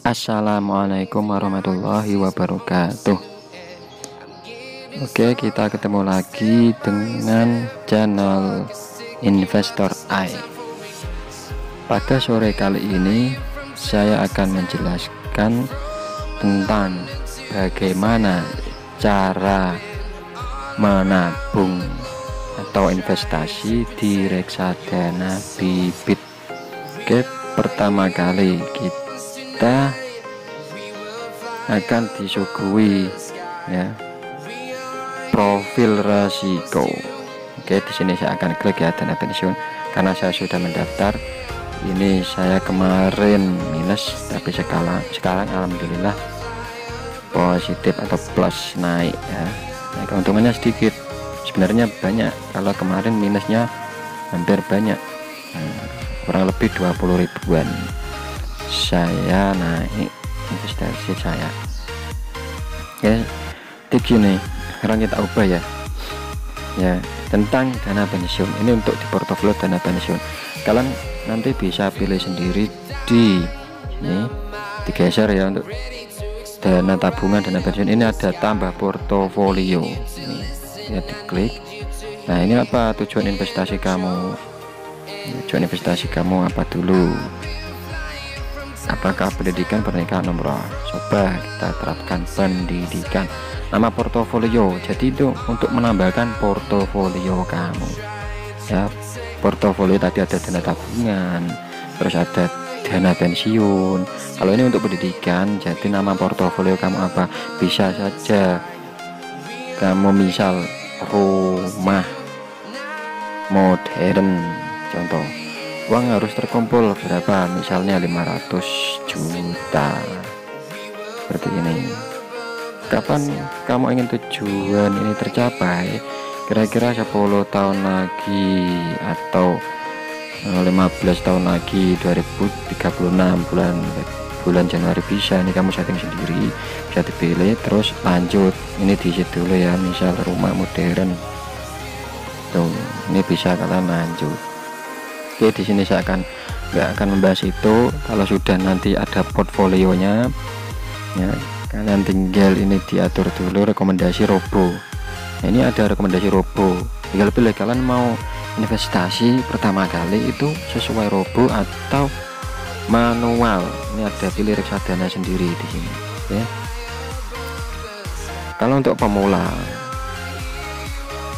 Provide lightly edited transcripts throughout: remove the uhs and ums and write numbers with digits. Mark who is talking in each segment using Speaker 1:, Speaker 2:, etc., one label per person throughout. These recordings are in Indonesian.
Speaker 1: Assalamualaikum warahmatullahi wabarakatuh. Oke, kita ketemu lagi dengan channel Investor I. Pada sore kali ini saya akan menjelaskan tentang bagaimana cara menabung atau investasi di reksadana bibit. Oke, pertama kali kita akan disuguhi profil resiko. Oke, di sini saya akan klik ya dana pensiun karena saya sudah mendaftar. Ini saya kemarin minus, tapi sekarang alhamdulillah positif atau plus, naik ya. Nah, keuntungannya sedikit, sebenarnya banyak. Kalau kemarin minusnya hampir banyak, kurang lebih 20 ribuan. Saya naik investasi saya. Oke, tips ini sekarang kita ubah ya tentang dana pensiun. Ini untuk di portofolio dana pensiun, kalian nanti bisa pilih sendiri di ini, digeser ya. Untuk dana tabungan, dana pensiun ini ada tambah portofolio ini ya, diklik. Nah, ini apa tujuan investasi kamu? Tujuan investasi kamu apa dulu? Apakah pendidikan, pernikahan, umroh? Coba kita terapkan pendidikan. Nama portofolio, jadi itu untuk menambahkan portofolio kamu ya. Portofolio tadi ada dana tabungan, terus ada dana pensiun. Kalau ini untuk pendidikan, jadi nama portofolio kamu apa? Bisa saja kamu misal rumah modern, contoh uang harus terkumpul berapa, misalnya 500 juta seperti ini. Kapan kamu ingin tujuan ini tercapai? Kira-kira 10 tahun lagi atau 15 tahun lagi, 2036 bulan Januari bisa. Ini kamu setting sendiri, bisa dipilih. Terus lanjut, ini diisi dulu ya, misal rumah modern tuh, ini bisa kalian lanjut. Oke, di sini saya nggak akan membahas itu. Kalau sudah nanti ada portfolionya ya, kalian tinggal ini diatur dulu rekomendasi robo. Nah, ini ada rekomendasi robo, tinggal pilih kalian mau investasi pertama kali itu sesuai robo atau manual. Ini ada pilih reksadana sendiri di sini ya. Kalau untuk pemula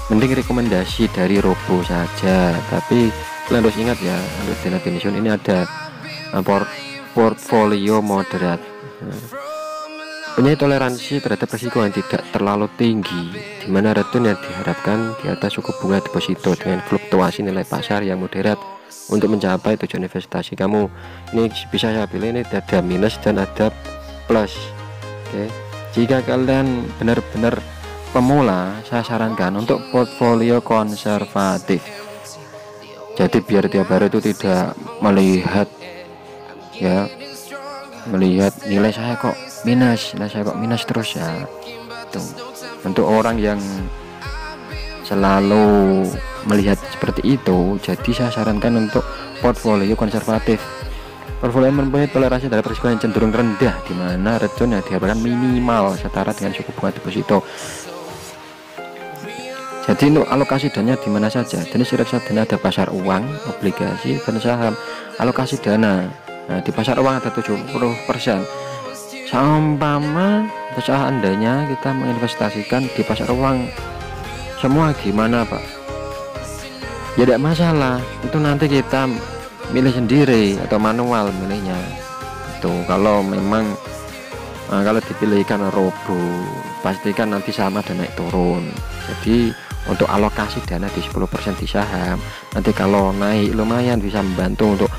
Speaker 1: mending rekomendasi dari robo saja, tapi kalian harus ingat ya, untuk dana pensiun ini ada portfolio moderat, punya toleransi terhadap risiko yang tidak terlalu tinggi, di mana return yang diharapkan di atas suku bunga deposito dengan fluktuasi nilai pasar yang moderat untuk mencapai tujuan investasi kamu. Ini bisa saya pilih, ini ada minus dan ada plus. Oke, jika kalian benar-benar pemula, saya sarankan untuk portfolio konservatif. Jadi biar tiap hari itu tidak melihat nilai saya kok minus terus ya. Tuh. Untuk orang yang selalu melihat seperti itu, jadi saya sarankan untuk portfolio konservatif. Portfolio mempunyai toleransi terhadap risiko yang cenderung rendah, di mana return yang diharapkan minimal setara dengan suku bunga deposito. Jadi untuk alokasi dana di mana saja, jenis reksadana ada pasar uang, obligasi, dan saham. Alokasi dana, nah, di pasar uang ada 70%. Seumpama seandainya kita menginvestasikan di pasar uang semua, gimana Pak? Ya tidak masalah, itu nanti kita milih sendiri atau manual milihnya. Itu kalau memang kalau dipilihkan robo, pastikan nanti sama dan naik turun. Jadi untuk alokasi dana di 10% di saham, nanti kalau naik lumayan bisa membantu untuk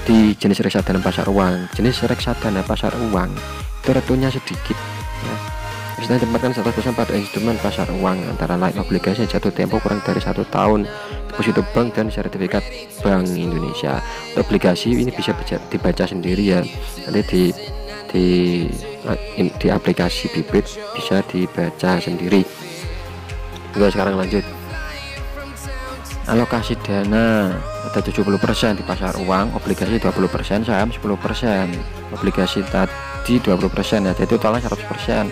Speaker 1: di jenis reksadana pasar uang. Jenis reksadana pasar uang itu returnnya sedikit ya. Bisa ditempatkan 100% pada instrumen pasar uang, antara lain obligasi yang jatuh tempo kurang dari 1 tahun, deposito bank, dan sertifikat Bank Indonesia. Obligasi ini bisa dibaca sendiri ya, nanti di aplikasi bibit bisa dibaca sendiri. Oke, sekarang lanjut. Alokasi dana ada 70% di pasar uang, obligasi 20%, saham 10%. Obligasi di 20% ya, jadi totalnya 100%.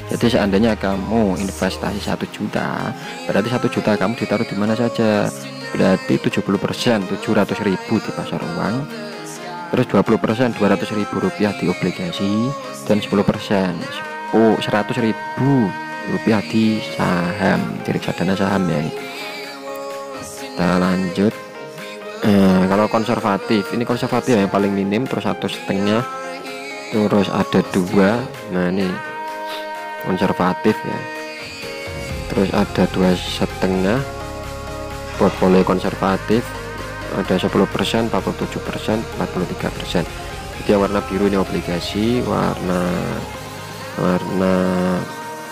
Speaker 1: Jadi seandainya kamu investasi 1 juta, berarti 1 juta kamu ditaruh di mana saja, berarti 70% 700.000 di pasar uang, terus 20% 200.000 rupiah di obligasi, dan 10% 100.000 rupiah di saham, di reksadana saham ya. Kita lanjut. Kalau konservatif, ini konservatif yang paling minim, terus 1,5, terus ada 2. Nah ini konservatif ya, terus ada 2,5 portfolio konservatif, ada 10%, 47%, 43%. Jadi yang warna biru ini obligasi, warna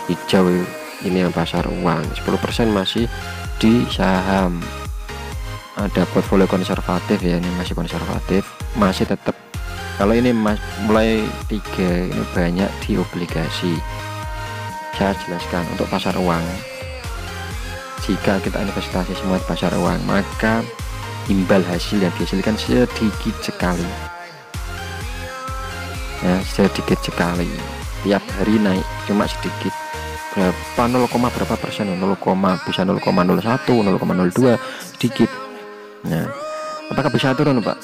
Speaker 1: hijau ini yang pasar uang, 10% masih di saham. Ada portfolio konservatif ya, ini masih konservatif, masih tetap. Kalau ini mulai 3 ini banyak di obligasi. Saya jelaskan untuk pasar uang, jika kita investasi semua di pasar uang, maka imbal hasil yang dihasilkan sedikit sekali ya, sedikit sekali, tiap hari naik cuma sedikit, berapa 0, berapa persen, 0, bisa 0,01, 0,02, sedikit. Nah, apakah bisa turun, Pak?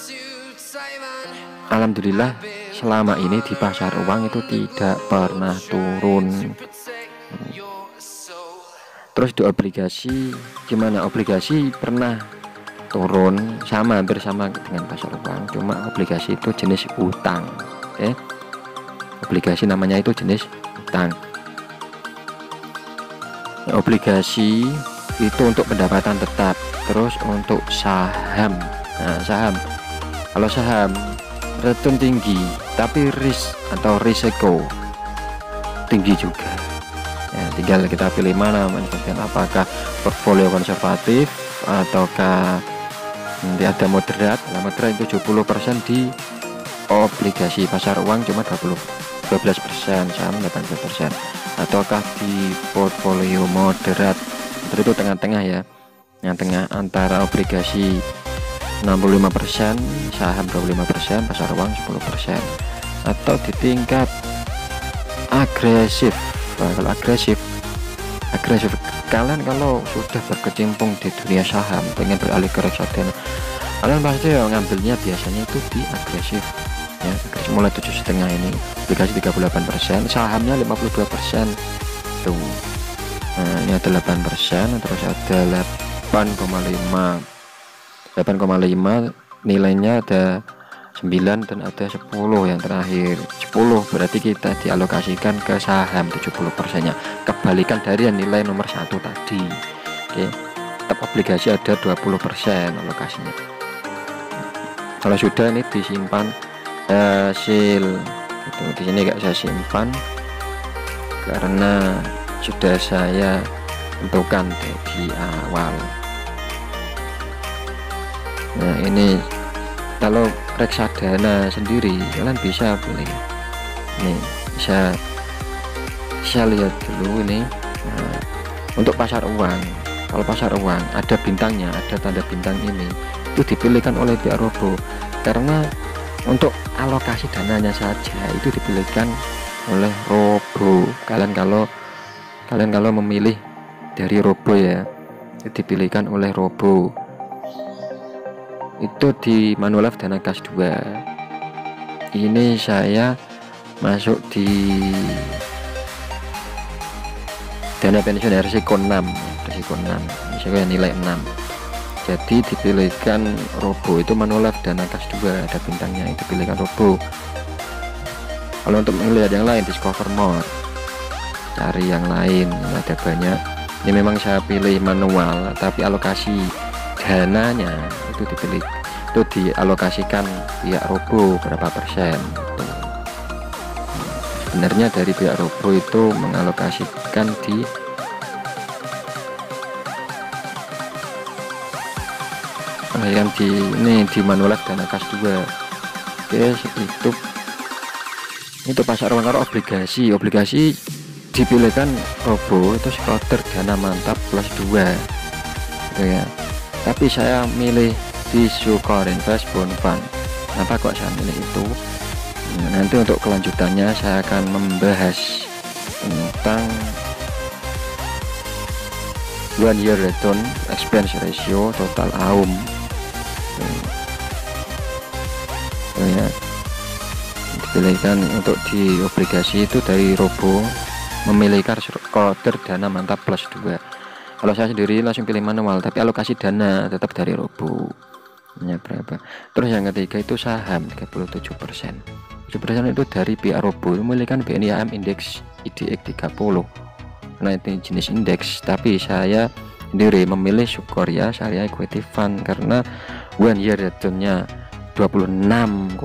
Speaker 1: Alhamdulillah selama ini di pasar uang itu tidak pernah turun. Terus di obligasi gimana? Obligasi pernah turun, sama, hampir sama dengan pasar uang, cuma obligasi itu jenis utang. Oke, obligasi namanya itu jenis utang. Obligasi itu untuk pendapatan tetap. Terus untuk saham, nah saham, kalau saham return tinggi tapi risk atau risiko tinggi juga ya, tinggal kita pilih mana menjadikan, apakah portfolio konservatif ataukah nanti ada moderat. Nah, moderat itu 70% di obligasi, pasar uang cuma 12%, saham 80%. Ataukah di portfolio moderat, itu tengah-tengah ya, yang tengah antara obligasi 65%, saham 25%, pasar uang 10%. Atau di tingkat agresif. Nah, kalau agresif kalian kalau sudah berkecimpung di dunia saham, pengen beralih ke reksadana, kalian pasti ngambilnya biasanya itu di agresif ya, mulai 7,5 ini, obligasi 38%, sahamnya 52% tuh. Nah ini ada 8%, terus ada 8,5 nilainya ada 9 dan ada 10 yang terakhir. 10 berarti kita dialokasikan ke saham 70% nya, kebalikan dari yang nilai nomor 1 tadi. Oke, tetap obligasi ada 20% alokasinya. Kalau sudah ini disimpan hasil itu, di sini gak saya simpan karena sudah saya tentukan di awal. Nah ini kalau reksadana sendiri kalian bisa pilih nih, bisa lihat dulu ini. Nah, untuk pasar uang, kalau pasar uang ada bintangnya, ada tanda bintang ini, itu dipilihkan oleh pihak robo, karena untuk alokasi dananya saja itu dipilihkan oleh robo. Kalian kalau memilih dari robo ya, itu dipilihkan oleh robo. Itu di Manulife Dana Kas 2. Ini saya masuk di dana pensiun risiko 6, misalnya nilai 6. Jadi dipilihkan robo, itu Manulife Dana Kas 2, ada bintangnya, itu pilihkan robo. Kalau untuk melihat yang lain, discover more, cari yang lain, ada banyak. Ini memang saya pilih manual, tapi alokasi dananya itu dipilih, itu dialokasikan pihak robo berapa persen gitu. Sebenarnya dari pihak robo itu mengalokasikan di yang di ini di Manulife Dana Kas 2. Oke, itu pasar uang. Kalau obligasi dipilihkan robo itu skuter dana mantap plus 2 gitu ya, tapi saya milih di Sukor Invest Bond Fund. Kenapa kok saya milih itu? Nanti untuk kelanjutannya saya akan membahas tentang 1 year return expense ratio total AUM. Ya, dipilihkan untuk di obligasi itu dari Robo, memiliki kode dana mantap plus 2. Kalau saya sendiri langsung pilih manual, tapi alokasi dana tetap dari Robo ya berapa. Terus yang ketiga itu saham 37%. 7% itu dari pihak Robo, memiliki BNI AM Index IDX 30. Nah itu jenis indeks, tapi saya sendiri memilih Sukoria Syariah Equity Fund karena 1 year returnnya 26,27%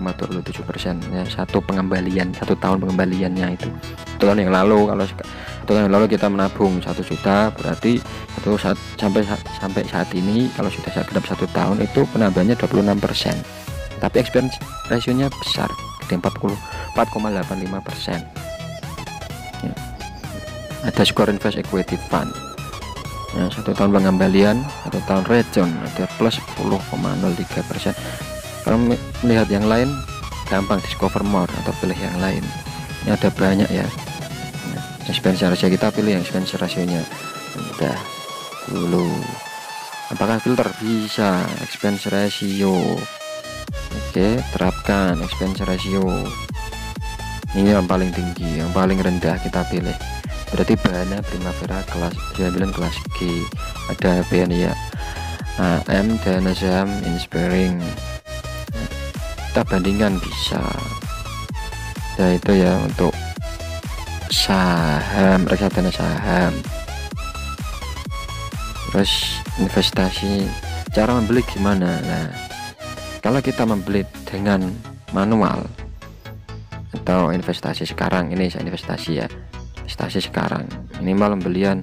Speaker 1: ya, satu pengembalian, 1 tahun pengembaliannya itu. Tahun yang lalu, kalau tahun yang lalu kita menabung 1 juta, berarti itu sampai saat ini kalau sudah genap 1 tahun itu penambahannya 26%, tapi expense rasionya besar, gede 44,85%. ya. Ada Sukor Invest Equity Fund ya, 1 tahun pengembalian, 1 tahun return ada plus 10,03%. Kalau melihat yang lain gampang, discover more atau pilih yang lain. Ini ada banyak ya. Expense ratio, kita pilih yang expense rasionya udah dulu. Apakah filter? Bisa. Expense ratio, oke, terapkan expense ratio. Ini yang paling tinggi, yang paling rendah kita pilih. Berarti Bahana Primavera kelas 9 kelas G. Ada BNI ya, AM Dana Saham Inspiring. Kita bandingkan bisa ya, itu ya untuk saham, reksadana saham. Terus investasi, cara membeli gimana? Nah, kalau kita membeli dengan manual atau investasi sekarang, ini saya investasi ya, investasi sekarang minimal pembelian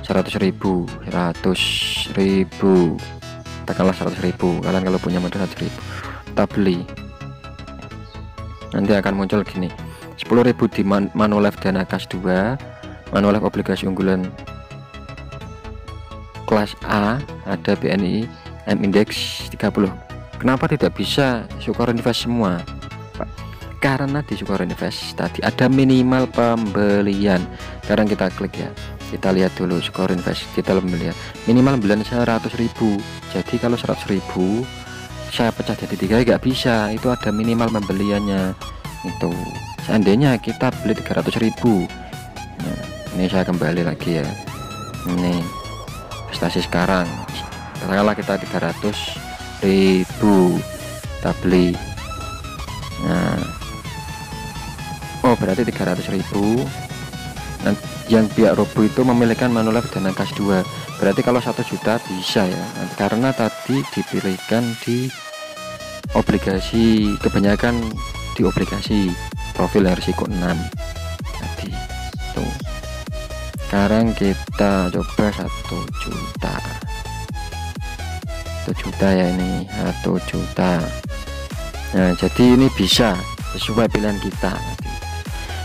Speaker 1: 100.000, katakanlah 100.000. Kalian kalau punya modal 100.000 kita beli, nanti akan muncul gini, 10.000 di Manulife Dana Kas 2, Manulife obligasi unggulan kelas A, ada BNI M Index 30. Kenapa tidak bisa Sukor Invest semua? Karena di Sukor Invest tadi ada minimal pembelian. Sekarang kita klik ya, kita lihat dulu Sukor Invest, kita lihat minimal pembelian 100.000. Jadi kalau 100.000 saya pecah jadi 3 nggak bisa, itu ada minimal pembeliannya. Itu seandainya kita beli 300.000, nah, ini saya kembali lagi ya, ini investasi sekarang, katakanlah kita 300.000 kita beli. Nah, oh berarti 300.000. Dan yang pihak Robo itu memiliki Manulife Dana Kas 2, berarti kalau 1 juta bisa ya, karena tadi dipilihkan di obligasi, kebanyakan di obligasi profil yang risiko 6 tadi tuh. Sekarang kita coba 1 juta, 1 juta ya, ini 1 juta. Nah jadi ini bisa sesuai pilihan kita,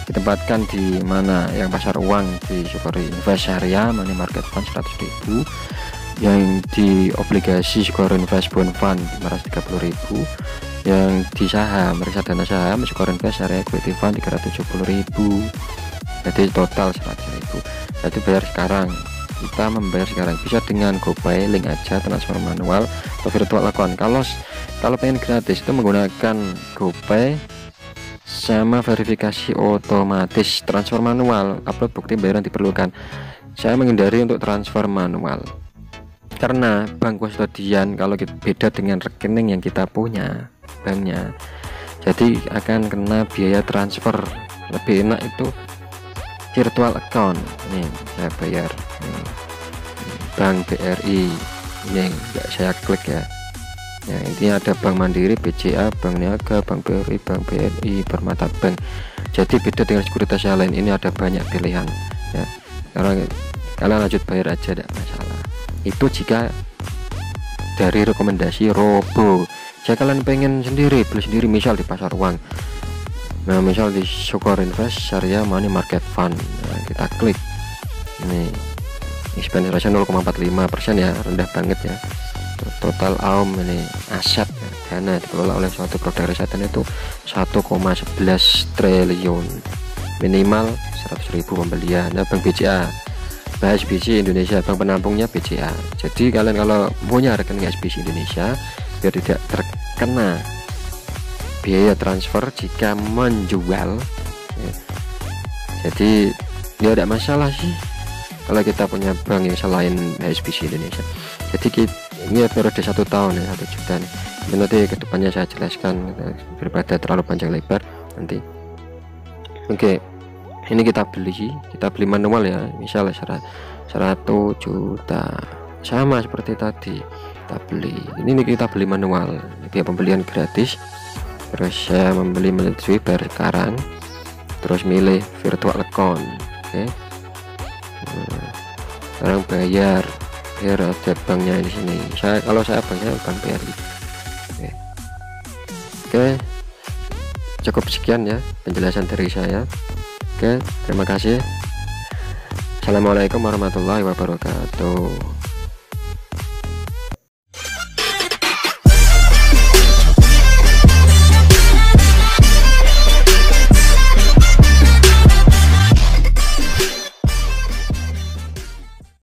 Speaker 1: ditempatkan di mana, yang pasar uang di Sukor Invest Syariah Money Market Fund 100.000, yang di obligasi Sukor Invest Bond Fund 530.000, yang di saham reksadana saham Sukor Invest Syariah Equity Fund 370.000. Jadi total 100.000. Jadi bayar sekarang, kita membayar sekarang bisa dengan GoPay, link aja, transfer manual atau virtual account. Kalau pengen gratis itu menggunakan GoPay sama verifikasi otomatis. Transfer manual, upload bukti bayaran diperlukan. Saya menghindari untuk transfer manual karena bank kustodian kalau beda dengan rekening yang kita punya banknya, jadi akan kena biaya transfer. Lebih enak itu virtual account. Nih saya bayar Bank BRI, ini enggak saya klik ya. Ya, intinya ada Bank Mandiri, BCA, Bank Niaga, Bank BRI, Bank BNI, Permata Bank. Jadi beda dengan sekuritas yang lain, ini ada banyak pilihan ya. Kalian lanjut bayar aja, tidak masalah. Itu jika dari rekomendasi Robo. Jika kalian pengen sendiri, beli sendiri, misal di pasar uang, nah misal di Sukor Invest Syariah Money Market Fund, nah, kita klik ini expense ratio 0,45% ya, rendah banget ya. Total AUM ini aset ya. dana dikelola oleh suatu produk reksadana itu 1,11 triliun, minimal 100.000 pembelian. Nah, Bank BCA, HSBC Indonesia, bank penampungnya BCA. Jadi kalian kalau punya rekening HSBC Indonesia biar tidak terkena biaya transfer jika menjual ya. Jadi ya tidak masalah sih kalau kita punya bank yang selain HSBC Indonesia. Jadi ini periode 1 tahun ya, 1 juta nih. Nanti kedepannya saya jelaskan daripada terlalu panjang lebar nanti. Oke, ini kita beli manual ya, misalnya 100 juta, sama seperti tadi kita beli. Ini kita beli manual, ini pembelian gratis. Terus saya membeli melalui bayar sekarang, terus milih virtual account. Oke, sekarang bayar ada banknya di sini. Kalau saya banknya Bank BRI. Oke, cukup sekian ya penjelasan dari saya. Oke, terima kasih. Assalamualaikum warahmatullahi wabarakatuh.